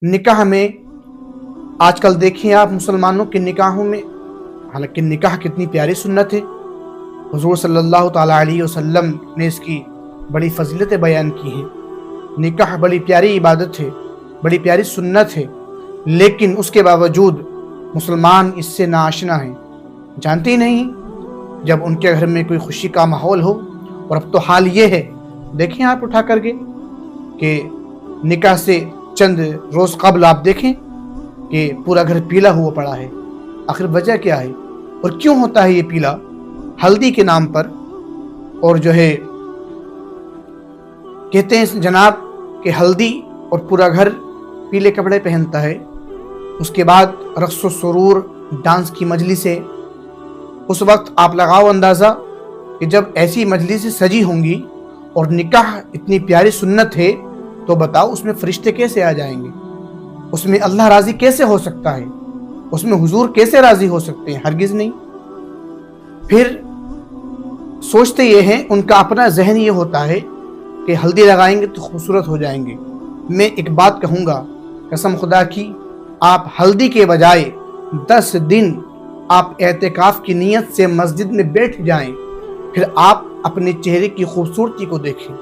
निकाह में आजकल देखिए आप मुसलमानों के निकाहों में, हालांकि निकाह कितनी प्यारी सुन्नत है, हुजूर सल्लल्लाहु ताला अलैहि वसल्लम ने इसकी बड़ी फजीलतें बयान की हैं। निकाह बड़ी प्यारी इबादत है, बड़ी प्यारी सुन्नत है, लेकिन उसके बावजूद मुसलमान इससे नाआशना हैं, जानते ही नहीं। जब उनके घर में कोई खुशी का माहौल हो, और अब तो हाल ये है, देखें आप उठा करके कि निकाह से चंद रोज़ कबल आप देखें कि पूरा घर पीला हुआ पड़ा है। आखिर वजह क्या है और क्यों होता है ये पीला? हल्दी के नाम पर। और जो है कहते हैं जनाब कि हल्दी और पूरा घर पीले कपड़े पहनता है। उसके बाद रक्स व सुरूर, डांस की मजलिसें। उस वक्त आप लगाओ अंदाज़ा कि जब ऐसी मजलिसें सजी होंगी और निकाह इतनी प्यारी सुन्नत है, तो बताओ उसमें फरिश्ते कैसे आ जाएंगे? उसमें अल्लाह राज़ी कैसे हो सकता है? उसमें हुजूर कैसे राज़ी हो सकते हैं? हरगिज़ नहीं। फिर सोचते ये हैं, उनका अपना जहन ये होता है कि हल्दी लगाएंगे तो खूबसूरत हो जाएंगे। मैं एक बात कहूँगा, कसम खुदा की, आप हल्दी के बजाय 10 दिन आप एहतिकाफ की नीयत से मस्जिद में बैठ जाएं, फिर आप अपने चेहरे की खूबसूरती को देखें,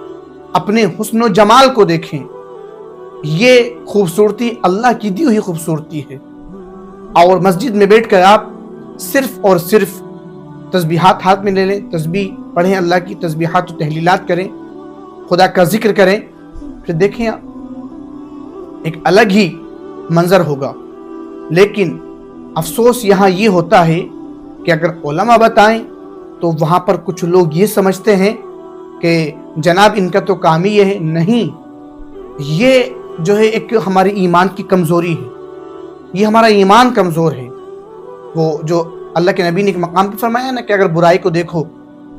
अपने हुस्न व जमाल को देखें। ये खूबसूरती अल्लाह की दी हुई खूबसूरती है। और मस्जिद में बैठकर आप सिर्फ और सिर्फ तस्बीहात हाथ में ले लें, तस्बीह पढ़ें, अल्लाह की तस्बीहात व तहलीलात करें, खुदा का जिक्र करें, फिर देखें आप एक अलग ही मंजर होगा। लेकिन अफसोस यहाँ ये होता है कि अगर उलमा बताएं तो वहाँ पर कुछ लोग ये समझते हैं कि जनाब इनका तो काम ही ये है। नहीं, ये जो है एक हमारी ईमान की कमज़ोरी है। ये हमारा ईमान कमज़ोर है। वो जो अल्लाह के नबी ने एक मकाम पर फरमाया ना कि अगर बुराई को देखो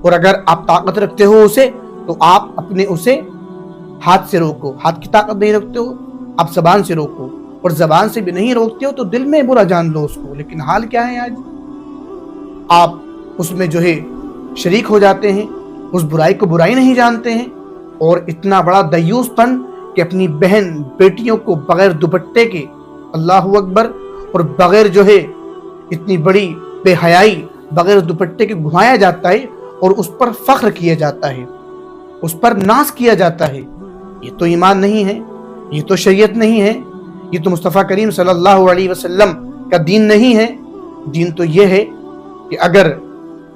और अगर आप ताकत रखते हो उसे, तो आप अपने उसे हाथ से रोको। हाथ की ताकत नहीं रखते हो, आप ज़बान से रोको, और ज़बान से भी नहीं रोकते हो तो दिल में बुरा जान लो उसको। लेकिन हाल क्या है, आज आप उसमें जो है शरीक हो जाते हैं, उस बुराई को बुराई नहीं जानते हैं। और इतना बड़ा दयूसपन कि अपनी बहन बेटियों को बगैर दुपट्टे के, अल्लाह अकबर, और बगैर जो है इतनी बड़ी बेहयाई, बगैर दुपट्टे के घुमाया जाता है और उस पर फख्र किया जाता है, उस पर नाज किया जाता है। ये तो ईमान नहीं है, ये तो शरीयत नहीं है, ये तो मुस्तफ़ा करीम सल्लल्लाहु अलैहि वसल्लम का दीन नहीं है। दीन तो ये है कि अगर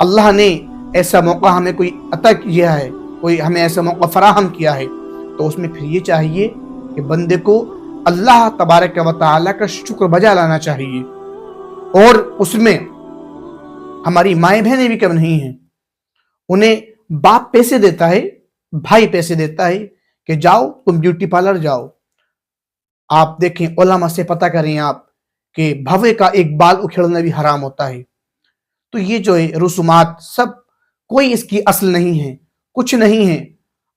अल्लाह ने ऐसा मौका हमें कोई अता किया है, कोई हमें ऐसा मौका फराहम किया है, तो उसमें फिर ये चाहिए कि बंदे को अल्लाह तबारक व तआला का शुक्र बजा लाना चाहिए। और उसमें हमारी माएँ बहनें भी कम नहीं हैं। उन्हें बाप पैसे देता है, भाई पैसे देता है कि जाओ तुम ब्यूटी पार्लर जाओ। आप देखें, उलमा से पता करें आप कि भवे का एक बाल उखेड़ना भी हराम होता है। तो ये जो है रसूमात सब, कोई इसकी असल नहीं है, कुछ नहीं है।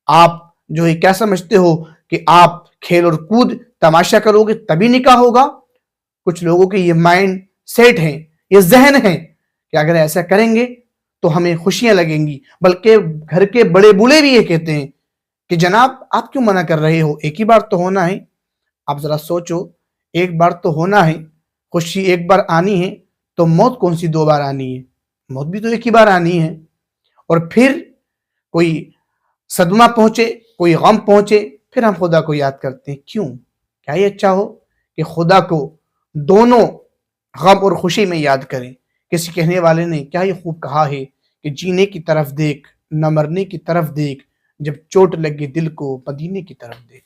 आप जो है क्या समझते हो कि आप खेल और कूद तमाशा करोगे तभी निकाह होगा? कुछ लोगों के ये माइंड सेट है, ये जहन है कि अगर ऐसा करेंगे तो हमें खुशियां लगेंगी। बल्कि घर के बड़े बूढ़े भी ये कहते हैं कि जनाब आप क्यों मना कर रहे हो, एक ही बार तो होना है। आप जरा सोचो, एक बार तो होना है, खुशी एक बार आनी है, तो मौत कौन सी 2 बार आनी है? मौत भी तो एक ही बार आनी है। और फिर कोई सदमा पहुंचे, कोई गम पहुंचे, फिर हम खुदा को याद करते हैं। क्यों? क्या ये अच्छा हो कि खुदा को दोनों गम और खुशी में याद करें? किसी कहने वाले ने क्या ये खूब कहा है कि जीने की तरफ देख, न मरने की तरफ देख, जब चोट लगे दिल को मदीने की तरफ देख।